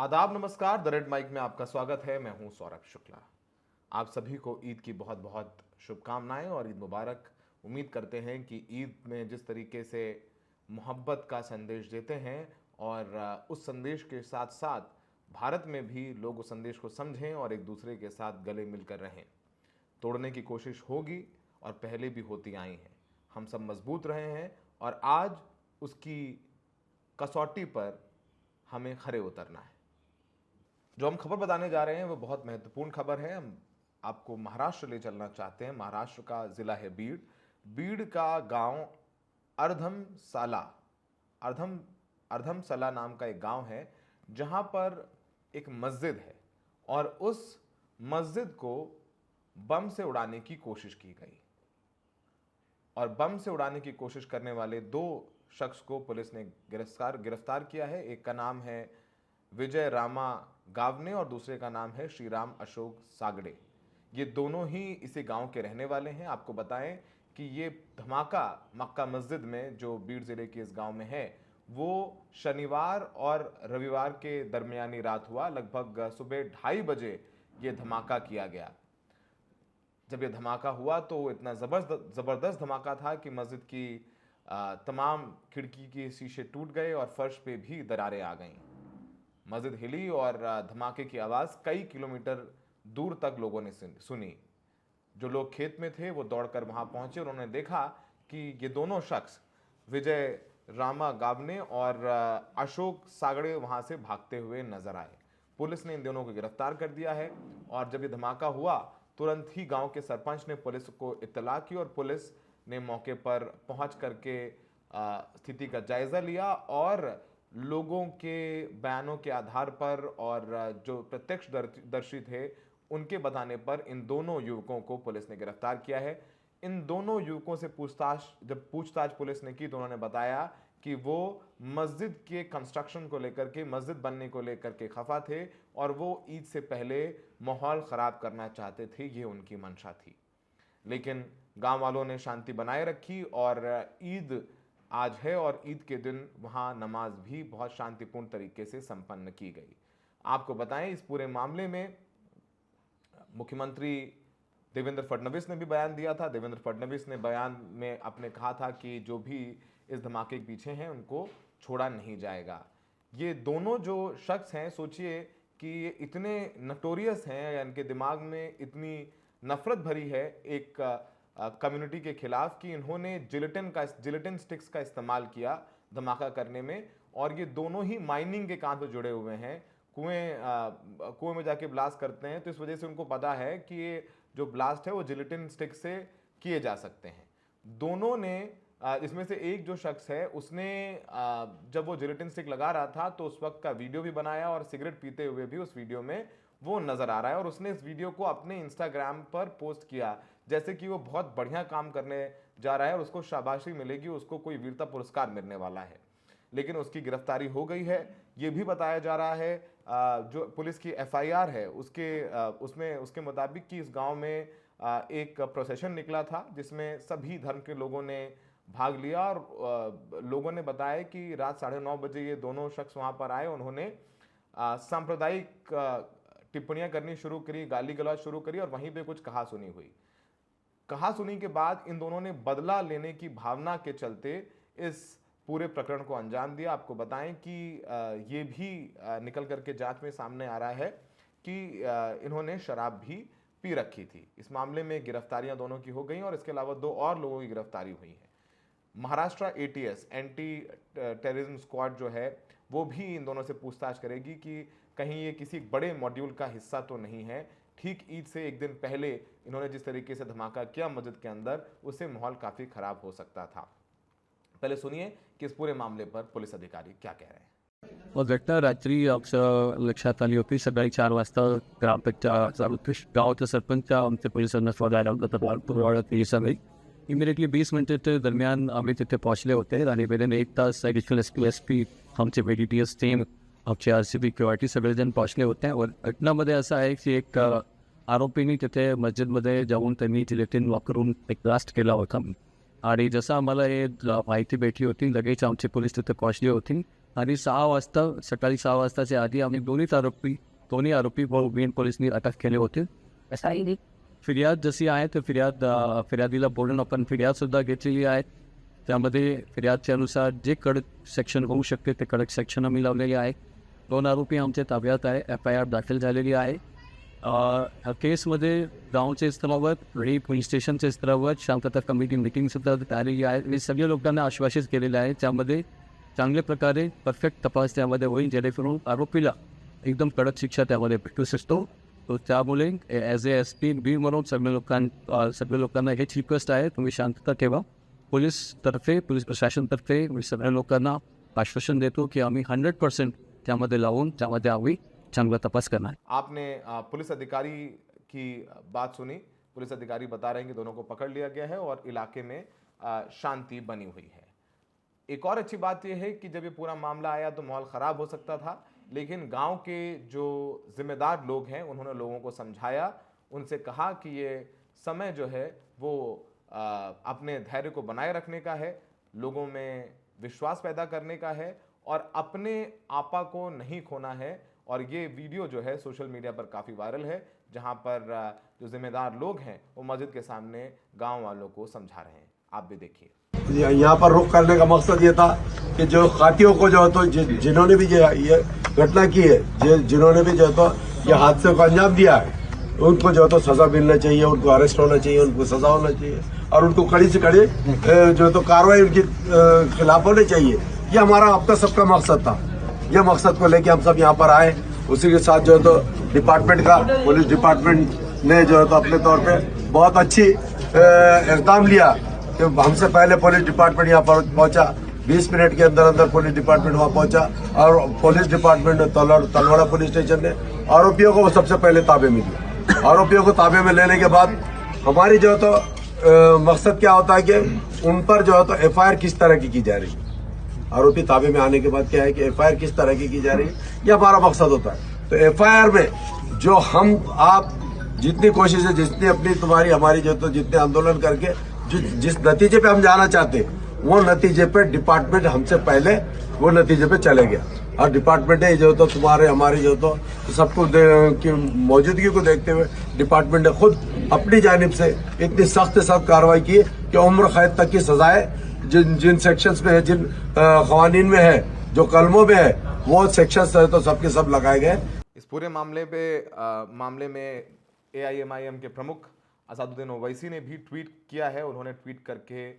आदाब, नमस्कार। The red mic में आपका स्वागत है। मैं हूं सौरभ शुक्ला। आप सभी को ईद की बहुत बहुत शुभकामनाएं और ईद मुबारक। उम्मीद करते हैं कि ईद में जिस तरीके से मोहब्बत का संदेश देते हैं और उस संदेश के साथ साथ भारत में भी लोग उस संदेश को समझें और एक दूसरे के साथ गले मिलकर रहें। तोड़ने की कोशिश होगी और पहले भी होती आई हैं। हम सब मजबूत रहे हैं और आज उसकी कसौटी पर हमें खरे उतरना है। जो हम खबर बताने जा रहे हैं वो बहुत महत्वपूर्ण खबर है। हम आपको महाराष्ट्र ले चलना चाहते हैं। महाराष्ट्र का जिला है बीड़। बीड़ का गांव अर्धमसाला अर्धम अर्धमसला नाम का एक गांव है, जहां पर एक मस्जिद है और उस मस्जिद को बम से उड़ाने की कोशिश की गई और बम से उड़ाने की कोशिश करने वाले दो शख्स को पुलिस ने गिरफ्तार किया है। एक का नाम है विजय रामा गावने और दूसरे का नाम है श्रीराम अशोक सागड़े। ये दोनों ही इसी गांव के रहने वाले हैं। आपको बताएं कि ये धमाका मक्का मस्जिद में जो बीड़ जिले के इस गांव में है वो शनिवार और रविवार के दरमियानी रात हुआ। लगभग सुबह 2:30 बजे ये धमाका किया गया। जब ये धमाका हुआ तो इतना ज़बरदस्त धमाका था कि मस्जिद की तमाम खिड़की के शीशे टूट गए और फर्श पे भी दरारें आ गईं। मस्जिद हिली और धमाके की आवाज़ कई किलोमीटर दूर तक लोगों ने सुनी। जो लोग खेत में थे वो दौड़कर वहां पहुंचे और उन्होंने देखा कि ये दोनों शख्स विजय रामा गावने और अशोक सागड़े वहां से भागते हुए नजर आए। पुलिस ने इन दोनों को गिरफ्तार कर दिया है और जब ये धमाका हुआ तुरंत ही गांव के सरपंच ने पुलिस को इत्तला की और पुलिस ने मौके पर पहुंच करके स्थिति का जायजा लिया और लोगों के बयानों के आधार पर और जो प्रत्यक्षदर्शी थे उनके बताने पर इन दोनों युवकों को पुलिस ने गिरफ्तार किया है। इन दोनों युवकों से पूछताछ पुलिस ने की तो उन्होंने बताया कि वो मस्जिद के कंस्ट्रक्शन को लेकर के, मस्जिद बनने को लेकर के खफा थे और वो ईद से पहले माहौल ख़राब करना चाहते थे। ये उनकी मंशा थी। लेकिन गांव वालों ने शांति बनाए रखी और ईद आज है और ईद के दिन वहां नमाज भी बहुत शांतिपूर्ण तरीके से संपन्न की गई। आपको बताएं इस पूरे मामले में मुख्यमंत्री देवेंद्र फडणवीस ने भी बयान दिया था। देवेंद्र फडणवीस ने बयान में अपने कहा था कि जो भी इस धमाके के पीछे हैं उनको छोड़ा नहीं जाएगा। ये दोनों जो शख्स हैं, सोचिए कि ये इतने नटोरियस हैं या इनके दिमाग में इतनी नफरत भरी है एक कम्युनिटी के खिलाफ कि इन्होंने जिलेटिन स्टिक्स का इस्तेमाल किया धमाका करने में। और ये दोनों ही माइनिंग के काम से जुड़े हुए हैं। कुएं में जाके ब्लास्ट करते हैं, तो इस वजह से उनको पता है कि ये जो ब्लास्ट है वो जिलेटिन स्टिक से किए जा सकते हैं। दोनों ने इसमें से एक जो शख्स है उसने जब वो जिलेटिन स्टिक लगा रहा था तो उस वक्त का वीडियो भी बनाया और सिगरेट पीते हुए भी उस वीडियो में वो नजर आ रहा है और उसने इस वीडियो को अपने इंस्टाग्राम पर पोस्ट किया जैसे कि वो बहुत बढ़िया काम करने जा रहा है और उसको शाबाशी मिलेगी, उसको कोई वीरता पुरस्कार मिलने वाला है। लेकिन उसकी गिरफ्तारी हो गई है। ये भी बताया जा रहा है जो पुलिस की एफआईआर है उसमें उसके मुताबिक कि इस गांव में एक प्रोसेशन निकला था जिसमें सभी धर्म के लोगों ने भाग लिया और लोगों ने बताया कि रात 9:30 बजे ये दोनों शख्स वहां पर आए। उन्होंने सांप्रदायिक टिप्पणियां करनी शुरू करी, गाली गलौज शुरू करी और वहीं पे कुछ कहासुनी हुई। कहासुनी के बाद इन दोनों ने बदला लेने की भावना के चलते इस पूरे प्रकरण को अंजाम दिया। आपको बताएं कि ये भी निकल करके जांच में सामने आ रहा है कि इन्होंने शराब भी पी रखी थी। इस मामले में गिरफ्तारियां दोनों की हो गई और इसके अलावा 2 और लोगों की गिरफ्तारी हुई है। Maharashtra ATS anti terrorism squad जो है वो भी इन दोनों से पूछताछ करेगी कि कहीं ये किसी बड़े मॉड्यूल का हिस्सा तो नहीं है। ठीक ईद से एक दिन पहले इन्होंने जिस तरीके से धमाका किया मस्जिद के अंदर, उससे माहौल काफ़ी ख़राब हो सकता था। पहले सुनिए कि इस पूरे मामले पर पुलिस अधिकारी क्या कह रहे हैं। घटना रात्री लक्षात आली होती. सकाळी 4 वाजता गावाच्या सरपंच आमचे पोलिसांना शोधायला होता पोलिसांनी इमिडिएटली 20 मिनिटाच्या दरम्यान आम्ही तिथे पोहोचले होते आणि विदिन 1 तास ॲडिशनल एस.पी. आमचे BDTS टीम, आमचे RCB QRT सगळेजण पोहोचले होते. और घटनामध्ये असं आहे की एक आरोपींनी तिथे मस्जिदमध्ये जाऊन त्यांनी जिलेटिन वापरून एक ब्लास्ट केला होता आणि जसं आम्हाला हे माहिती भेटली होती लगेच आमचे पोलीस तिथे पोहोचले होते आणि 6 वाजता सकाळी 6 वाजताच्या आधी आम्ही दोन्ही आरोपी बीड पोलिसांनी अटक केले होते. फिर्याद जशी आहे तर फिर्यादीला बोलून आपण फिर्यादसुद्धा घेतलेली आहे. त्यामध्ये फिर्यादच्या अनुसार जे कडक सेक्शन होऊ शकते ते कडक सेक्शन आम्ही लावलेले आहे. 2 आरोपी आमच्या ताब्यात आहे. FIR दाखल झालेली आहे. ह्या केसमध्ये गावच्या स्तरावर पोलीस स्टेशनच्या स्तरावर शांतता कमिटी मिटिंगसुद्धा झालेली आहे. मी सगळ्या लोकांना आश्वासित केलेलं आहे. त्यामध्ये चांगल्या प्रकारे परफेक्ट तपास त्यामध्ये होईल, जेणेकरून आरोपीला एकदम कडक शिक्षा त्यामध्ये भेटू शकतो. तो त्यामुळे ॲज ए SP बीड म्हणून सगळ्या लोकांना हेच रिक्वेस्ट आहे, तुम्ही शांतता ठेवा. पोलीस प्रशासनतर्फे मी सगळ्या लोकांना आश्वासन देतो की आम्ही 100% त्यामध्ये लावून त्यामध्ये आम्ही चांगला तपास करणार. आपने पुलिस अधिकारी की बात सुनी. पुलिस अधिकारी बता रहे हैं कि दोनों को पकड़ लिया गया है और इलाके में शांति बनी हुई है. एक और अच्छी बात यह है कि जब ये पूरा मामला आया तो माहौल ख़राब हो सकता था, लेकिन गांव के जो जिम्मेदार लोग हैं उन्होंने लोगों को समझाया, उनसे कहा कि ये समय जो है वो अपने धैर्य को बनाए रखने का है, लोगों में विश्वास पैदा करने का है और अपने आपा को नहीं खोना है. और ये वीडियो जो है सोशल मीडिया पर काफ़ी वायरल है, जहां पर जो जिम्मेदार लोग हैं वो मस्जिद के सामने गांव वालों को समझा रहे हैं. आप भी देखिए. यहाँ पर रुख करने का मकसद ये था कि जो खातियों को जो है तो जिन्होंने भी ये घटना की है, जिन्होंने भी जो है तो ये हादसे को अंजाम दिया है, उनको जो है तो सजा मिलना चाहिए, उनको अरेस्ट होना चाहिए, उनको सजा होना चाहिए और उनको कड़ी से कड़ी जो है तो कार्रवाई उनके खिलाफ होनी चाहिए. ये हमारा आपका सबका मकसद था. ये मकसद को लेके हम सब यहाँ पर आए. उसी के साथ जो है तो डिपार्टमेंट का पुलिस डिपार्टमेंट ने जो है तो अपने तौर पे बहुत अच्छी इक़दाम लिया कि हमसे पहले पुलिस डिपार्टमेंट यहाँ पर पहुंचा. 20 मिनट के अंदर अंदर पुलिस डिपार्टमेंट वहाँ पहुंचा और पुलिस डिपार्टमेंट ने तलवाड़ा पुलिस स्टेशन ने आरोपियों को सबसे पहले ताबे में लिया. आरोपियों को ताबे में लेने के बाद हमारी जो है तो मकसद क्या होता है कि उन पर जो है तो FIR किस तरह की जा रही है. आरोपी ताबे में आने के बाद क्या है कि FIR किस तरह की जा रही है, ये हमारा मकसद होता है. तो FIR में जो हम आप जितनी कोशिश है, जितनी अपनी तुम्हारी हमारी जो तो जितने आंदोलन करके जिस नतीजे पे हम जाना चाहते हैं, वो नतीजे पे डिपार्टमेंट हमसे पहले वो नतीजे पे चले गया. और डिपार्टमेंट है जो तो तुम्हारे हमारे जो तो सबको की मौजूदगी को देखते हुए डिपार्टमेंट ने खुद अपनी जानिब से इतनी सख्त कार्रवाई की कि उम्र कैद तक की सजाएं जिन सेक्शंस में है, जिन क़वानीन में है, जो कलमों में है, वो सेक्शंस तो सबके सब लगाए गए. इस पूरे मामले में AIMIM के प्रमुख असदुद्दीन ओवैसी ने भी ट्वीट किया है. उन्होंने ट्वीट करके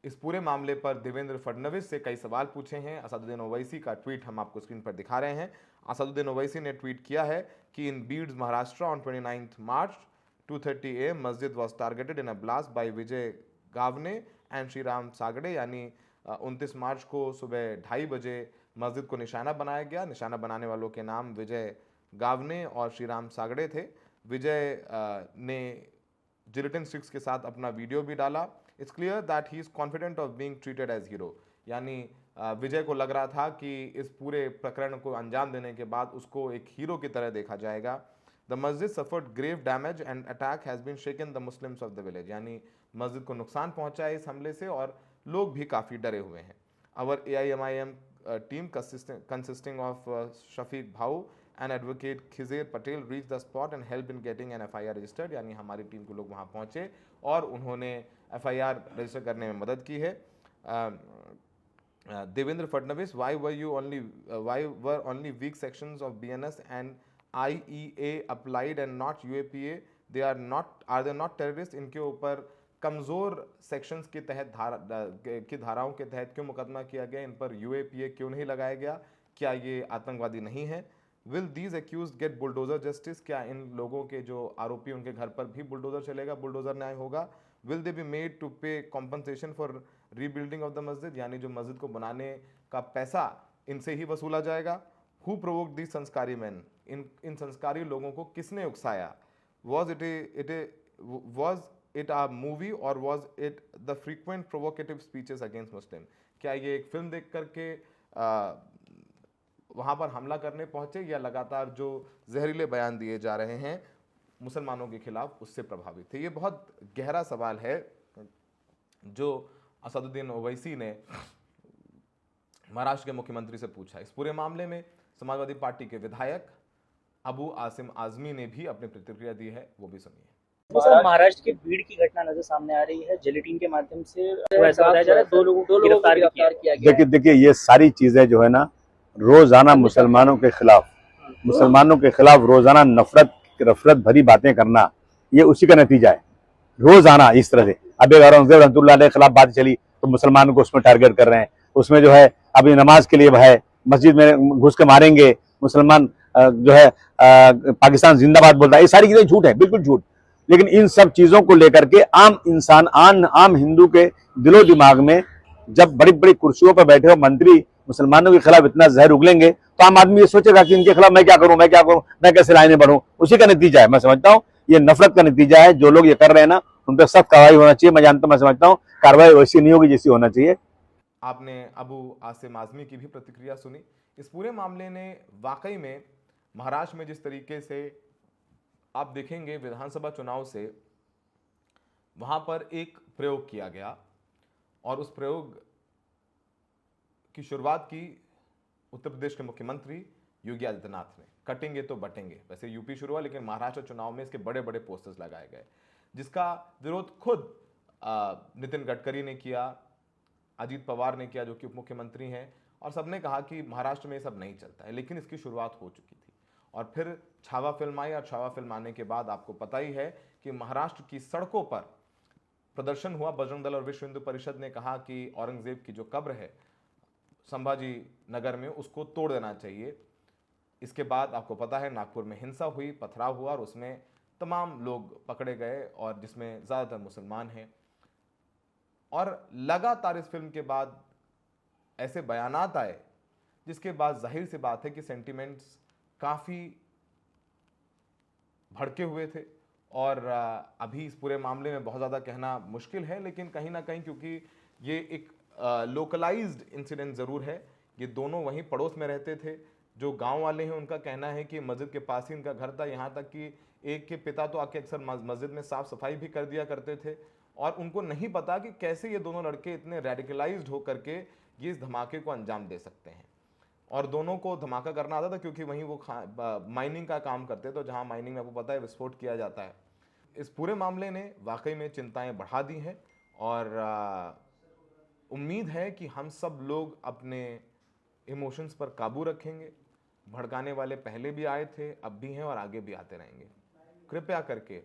इस पूरे मामले पर देवेंद्र फडणवीस से कई सवाल पूछे हैं. असदुद्दीन ओवैसी का ट्वीट हम आपको स्क्रीन पर दिखा रहे हैं. असदुद्दीन ओवैसी ने ट्वीट किया है कि in Beed Maharashtra on 29th March 2:30 AM masjid was targeted in a blast by Vijay Gavne and Shriram Sagde. यानी 29 मार्च को सुबह 2:30 बजे मस्जिद को निशाना बनाया गया. निशाना बनाने वालों के नाम विजय गावने और श्रीराम सागड़े थे. विजय ने जिलेटिन स्टिक्स के साथ अपना वीडियो भी डाला. It's clear that he is confident of being treated as hero. यानी विजय को लग रहा था कि इस पूरे प्रकरण को अंजाम देने के बाद उसको एक हीरो की तरह देखा जाएगा. The masjid suffered grave damage and attack has been shaken the Muslims of the village. यानी मस्जिद को नुकसान पहुंचा है इस हमले से और लोग भी काफ़ी डरे हुए हैं. Our AIMIM team consisting of Shafiq Bhau and advocate Khizer Patel reach the spot and help in getting an FIR registered. यानी हमारी टीम के लोग वहाँ पहुँचे और उन्होंने FIR रजिस्टर करने में मदद की है. Devendra Fadnavis, why were only weak sections of BNS and IEA applied and not UAPA? Are they not terrorists? इनके ऊपर कमज़ोर सेक्शंस के तहत धाराओं के तहत क्यों मुकदमा किया गया, इन पर UAPA क्यों नहीं लगाया गया? क्या ये आतंकवादी नहीं है? Will these accused get bulldozer justice? क्या इन लोगों के जो आरोपी उनके घर पर भी बुलडोजर चलेगा, बुलडोजर न्याय होगा? Will they be made to pay compensation for rebuilding of the masjid? यानी जो मस्जिद को बनाने का पैसा इनसे ही वसूला जाएगा. हु प्रोवोक्ड दीज संस्कारी मैन? इन संस्कारी लोगों को किसने उकसाया? वॉज इट अ मूवी और was it the frequent provocative speeches against मुस्लिम? क्या ये एक फिल्म देख करके वहाँ पर हमला करने पहुँचे या लगातार जो जहरीले बयान दिए जा रहे हैं मुसलमानों के खिलाफ उससे प्रभावित थे? ये बहुत गहरा सवाल है जो असदुद्दीन ओवैसी ने महाराष्ट्र के मुख्यमंत्री से पूछा। इस पूरे मामले में समाजवादी पार्टी के विधायक अबू आसिम आजमी ने भी अपनी प्रतिक्रिया दी है, वो भी सुनिए। तो सर, महाराष्ट्र की भीड़ की घटना नजर सामने आ रही है, जिलेटिन के माध्यम से ऐसा बताया जा रहा है 2 लोगों को गिरफ्तार किया गया। देखिए ये सारी चीजें जो है ना, रोजाना मुसलमानों के खिलाफ रोजाना नफरत भरी बातें करना, ये उसी का नतीजा है। रोजाना इस तरह से अब एक औरंगजेब रहमतुल्लाह अलैह के खिलाफ बात चली तो मुसलमानों को उसमें टारगेट कर रहे हैं, उसमें जो है अभी नमाज के लिए है, मस्जिद में घुस के मारेंगे मुसलमान, जो है पाकिस्तान जिंदाबाद बोलता है। ये सारी चीजें झूठ है, बिल्कुल झूठ। लेकिन इन सब चीजों को लेकर के आम इंसान, आम हिंदू के दिलो दिमाग में जब बड़ी बड़ी कुर्सियों पर बैठे हो मंत्री मुसलमानों के खिलाफ इतना जहर उगलेंगे तो आम आदमी ये सोचेगा कि इनके खिलाफ मैं क्या करूं, मैं कैसे लाइने बढ़ूं। उसी का नतीजा है, मैं समझता हूं ये नफरत का नतीजा है। जो लोग ये कर रहे हैं ना, उन पर सख्त कार्रवाई होना चाहिए। मैं समझता हूं कार्रवाई वैसी नहीं होगी जैसी होना चाहिए। आपने अबू आसिम आजमी की भी प्रतिक्रिया सुनी। इस पूरे मामले ने वाकई में महाराष्ट्र में जिस तरीके से आप देखेंगे विधानसभा चुनाव से वहां पर एक प्रयोग किया गया और उस प्रयोग की शुरुआत की उत्तर प्रदेश के मुख्यमंत्री योगी आदित्यनाथ ने। कटेंगे तो बटेंगे, वैसे यूपी शुरू हुआ लेकिन महाराष्ट्र चुनाव में इसके बड़े बड़े पोस्टर्स लगाए गए, जिसका विरोध खुद नितिन गडकरी ने किया, अजीत पवार ने किया जो कि उप मुख्यमंत्री हैं, और सबने कहा कि महाराष्ट्र में ये सब नहीं चलता है। लेकिन इसकी शुरुआत हो चुकी थी और फिर छावा फिल्म आई और छावा फिल्म आने के बाद आपको पता ही है कि महाराष्ट्र की सड़कों पर प्रदर्शन हुआ। बजरंग दल और विश्व हिंदू परिषद ने कहा कि औरंगजेब की जो कब्र है संभाजी नगर में, उसको तोड़ देना चाहिए। इसके बाद आपको पता है नागपुर में हिंसा हुई, पथराव हुआ और उसमें तमाम लोग पकड़े गए और जिसमें ज़्यादातर मुसलमान हैं। और लगातार इस फिल्म के बाद ऐसे बयानात आए जिसके बाद जाहिर सी बात है कि सेंटिमेंट्स काफ़ी भड़के हुए थे। और अभी इस पूरे मामले में बहुत ज़्यादा कहना मुश्किल है, लेकिन कहीं ना कहीं क्योंकि ये एक लोकलाइज्ड इंसिडेंट ज़रूर है। ये दोनों वहीं पड़ोस में रहते थे। जो गांव वाले हैं उनका कहना है कि मस्जिद के पास ही इनका घर था, यहाँ तक कि एक के पिता तो आके अक्सर मस्जिद में साफ सफाई भी कर दिया करते थे। और उनको नहीं पता कि कैसे ये दोनों लड़के इतने रेडिकलाइज्ड होकर के ये इस धमाके को अंजाम दे सकते हैं। और दोनों को धमाका करना आता था क्योंकि वहीं वो माइनिंग का काम करते, तो जहाँ माइनिंग में आपको पता है विस्फोट किया जाता है। इस पूरे मामले ने वाकई में चिंताएं बढ़ा दी हैं और उम्मीद है कि हम सब लोग अपने इमोशंस पर काबू रखेंगे। भड़काने वाले पहले भी आए थे, अब भी हैं और आगे भी आते रहेंगे। कृपया करके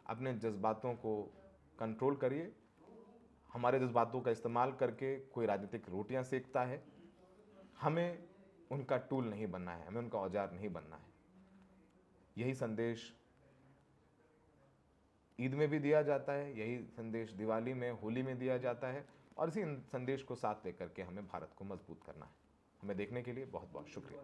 अपने जज्बातों को कंट्रोल करिए। हमारे जज्बातों का इस्तेमाल करके कोई राजनीतिक रोटियां सेकता है, हमें उनका टूल नहीं बनना है, हमें उनका औजार नहीं बनना है। यही संदेश ईद में भी दिया जाता है, यही संदेश दिवाली में, होली में दिया जाता है और इसी संदेश को साथ लेकर के हमें भारत को मजबूत करना है। हमें देखने के लिए बहुत बहुत शुक्रिया।